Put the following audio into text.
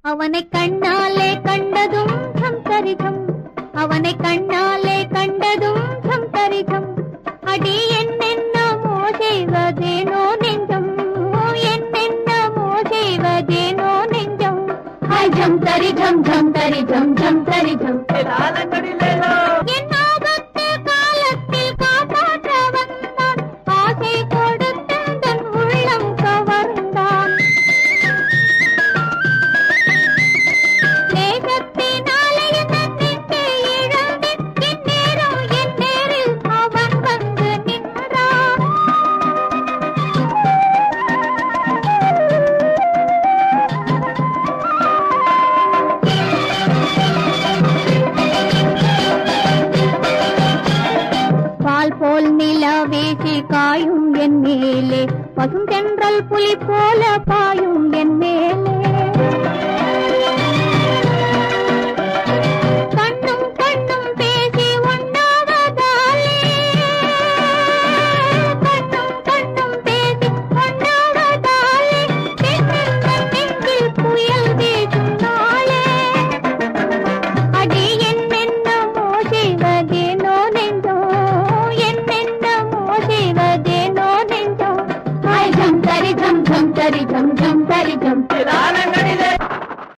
அவனை கண்ணாலே கண்டதும் தம் தரிதம், அவனை கண்ணாலே கண்டதும் தம் தரிதம். அடி என்னென்னமோ செய்வதேனோ நெஞ்சம், என்னென்னமோ செய்வதேனோ நெஞ்சம். ஜம் தரிதம் ஜம் தரிதம் ஜம் தரிதம். என் ஆபத்து காலத்தில் காப்பாற்ற வந்தான், ஆசை கொடுத்து தன் உள்ளம் கவர்ந்தான். நேசத்தினாலே என் நெஞ்சை இழந்தேன், என் நேரம் என் நேரில் அவன் வந்து நின்றான். பால் போல் நிலவேசி காயும் என் மேலே, பசுந்தென்றல் புலி போல பாயும் என் மேலே. கண்ணும் கண்ணும் பேசி ஒன்றாவதாலே, கண்ணும் கண்ணும் பேசி ஒன்றாவதாலே, பெண்ணென்ற நெஞ்சில் புயல் வீசும் நாளே. அடி என்னென்னமோ செய்வதேனோ நெஞ்சோ, என்னென்னமோ செய்வதேனோ நெஞ்சோ. ஜம் தரி ஜம் ஜம் தரி ஜம் ஜம் தரி ஜம்.